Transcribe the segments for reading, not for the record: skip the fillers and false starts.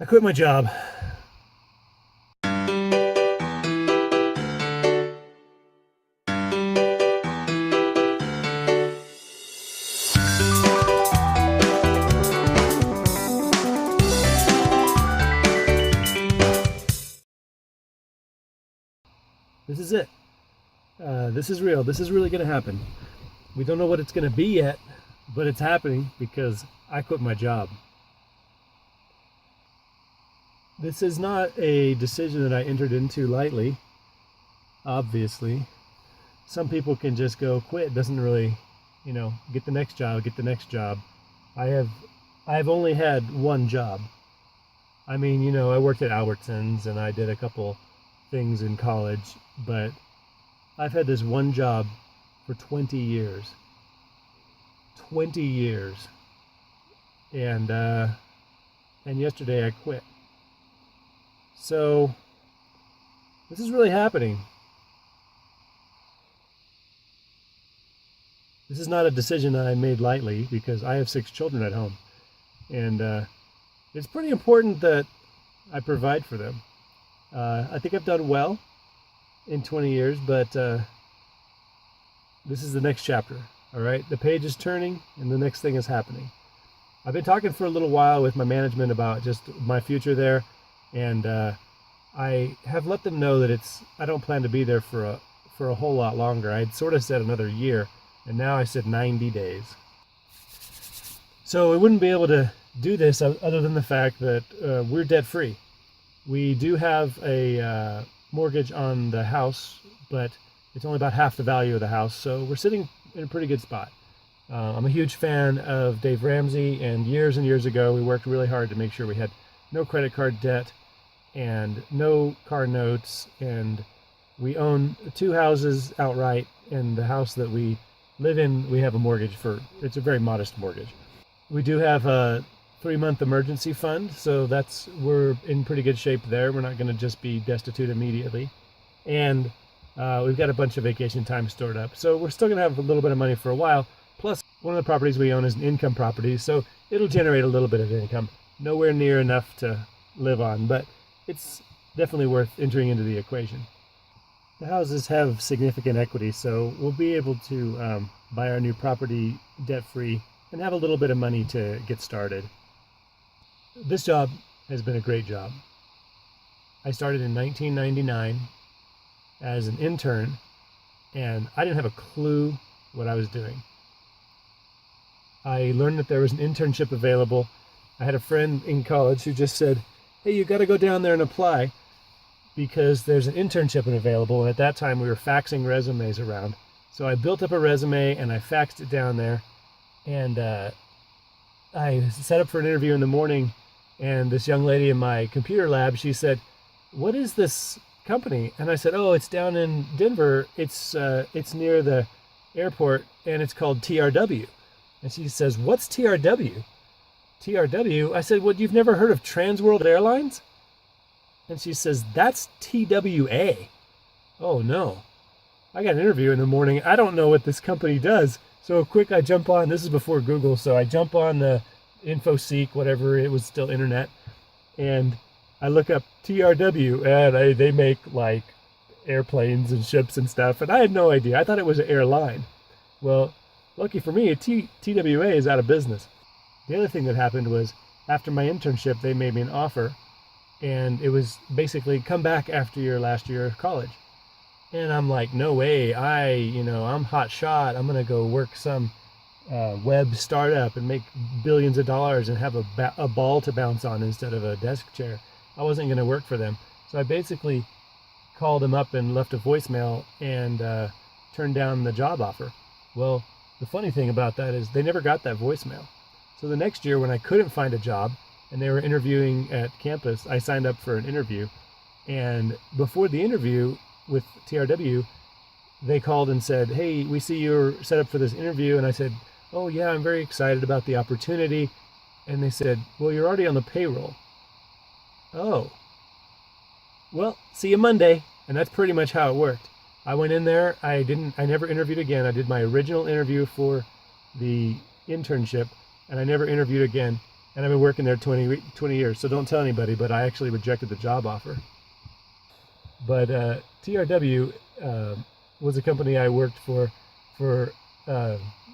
I quit my job. This is it. This is real. This is really going to happen. We don't know what it's going to be yet, but it's happening because I quit my job. This is not a decision that I entered into lightly, obviously. Some people can just go quit. It doesn't really, get the next job, get the next job. I've only had one job. I mean, I worked at Albertsons and I did a couple things in college, but I've had this one job for 20 years. 20 years. And yesterday I quit. So this is really happening. This is not a decision that I made lightly because I have 6 children at home. And it's pretty important that I provide for them. I think I've done well in 20 years, but this is the next chapter. All right, the page is turning and the next thing is happening. I've been talking for a little while with my management about just my future there, and I have let them know that I don't plan to be there for a whole lot longer. I had sort of said another year, and now I said 90 days. So we wouldn't be able to do this other than the fact that we're debt free. We do have a mortgage on the house, but it's only about half the value of the house, so we're sitting in a pretty good spot. I'm a huge fan of Dave Ramsey, and years ago we worked really hard to make sure we had no credit card debt and no car notes, and we own 2 houses outright, and the house that we live in, we have a mortgage for. It's a very modest mortgage. We do have a 3-month emergency fund, so we're in pretty good shape there. We're not going to just be destitute immediately. And we've got a bunch of vacation time stored up. So we're still going to have a little bit of money for a while. Plus, one of the properties we own is an income property, so it'll generate a little bit of income. Nowhere near enough to live on, but it's definitely worth entering into the equation. The houses have significant equity, so we'll be able to buy our new property debt-free and have a little bit of money to get started. This job has been a great job. I started in 1999 as an intern, and I didn't have a clue what I was doing. I learned that there was an internship available. I had a friend in college who just said, "Hey, you got to go down there and apply because there's an internship available." And at that time, we were faxing resumes around. So I built up a resume and I faxed it down there, and I set up for an interview in the morning. And this young lady in my computer lab, she said, "What is this company?" And I said, "Oh, it's down in Denver. It's near the airport, and it's called TRW." And she says, "What's TRW?" TRW? I said, "What, you've never heard of Trans World Airlines?" And she says, "That's TWA." Oh no. I got an interview in the morning. I don't know what this company does. So quick, I jump on. This is before Google, so I jump on the InfoSeek, whatever, it was still internet, and I look up TRW, and they make like airplanes and ships and stuff, and I had no idea. I thought it was an airline. Well, lucky for me, TWA is out of business. The other thing that happened was after my internship, they made me an offer, and it was basically come back after your last year of college. And I'm like, no way, I'm hot shot. I'm going to go work some web startup and make billions of dollars and have a ball to bounce on instead of a desk chair. I wasn't going to work for them. So I basically called them up and left a voicemail and turned down the job offer. Well, the funny thing about that is they never got that voicemail. So the next year when I couldn't find a job and they were interviewing at campus, I signed up for an interview. And before the interview with TRW, they called and said, "Hey, we see you're set up for this interview." And I said, "Oh yeah, I'm very excited about the opportunity." And they said, "Well, you're already on the payroll." Oh. Well, see you Monday. And that's pretty much how it worked. I went in there, I never interviewed again. I did my original interview for the internship, and I never interviewed again. and I've been working there 20 years. So don't tell anybody, but I actually rejected the job offer. But TRW was a company I worked for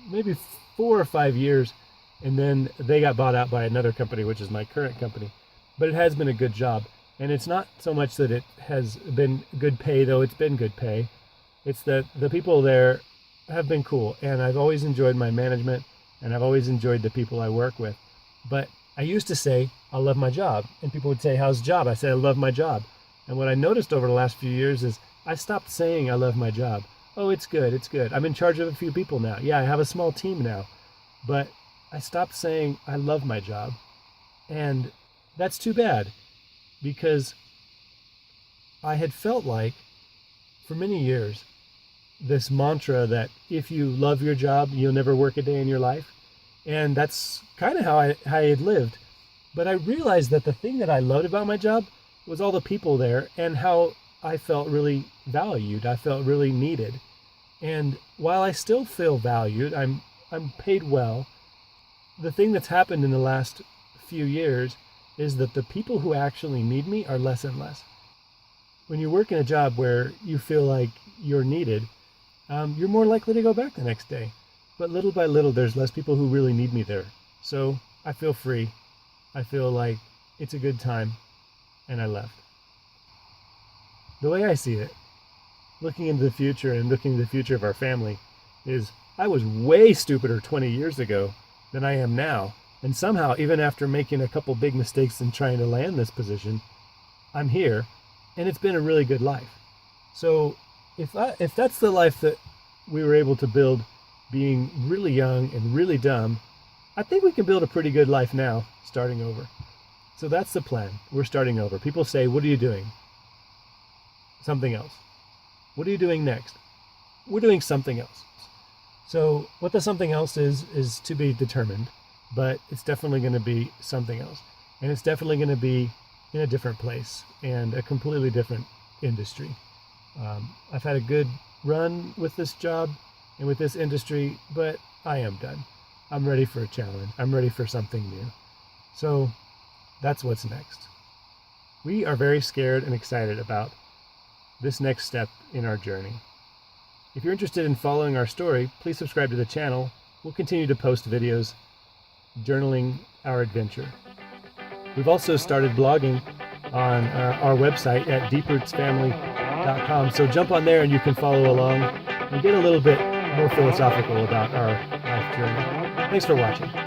maybe 4 or 5 years, and then they got bought out by another company, which is my current company. But it has been a good job, and it's not so much that it has been good pay, though it's been good pay. It's that the people there have been cool, and I've always enjoyed my management, and I've always enjoyed the people I work with. But I used to say, I love my job, and people would say, how's the job? I said, I love my job. And what I noticed over the last few years is I stopped saying I love my job. Oh, it's good, it's good. I'm in charge of a few people now. Yeah, I have a small team now. But I stopped saying I love my job. And that's too bad, because I had felt like for many years this mantra that if you love your job, you'll never work a day in your life. And that's kind of how I had lived. But I realized that the thing that I loved about my job was all the people there and how I felt really valued. I felt really needed. And while I still feel valued, I'm paid well. The thing that's happened in the last few years is that the people who actually need me are less and less. When you work in a job where you feel like you're needed, you're more likely to go back the next day. But little by little, there's less people who really need me there. So I feel free. I feel like it's a good time, and I left. The way I see it, looking into the future and looking into the future of our family, is I was way stupider 20 years ago than I am now. And somehow, even after making a couple big mistakes in trying to land this position, I'm here, and it's been a really good life. So if that's the life that we were able to build being really young and really dumb, I think we can build a pretty good life now, starting over. So that's the plan. We're starting over. People say, what are you doing? Something else. What are you doing next? We're doing something else. So what the something else is to be determined, but it's definitely going to be something else. And it's definitely going to be in a different place and a completely different industry. I've had a good run with this job and with this industry, but I am done. I'm ready for a challenge. I'm ready for something new. So that's what's next. We are very scared and excited about this next step in our journey. If you're interested in following our story, please subscribe to the channel. We'll continue to post videos journaling our adventure. We've also started blogging on our website at deeprootsfamily.com. So jump on there and you can follow along and get a little bit more philosophical about our life journey. Thanks for watching.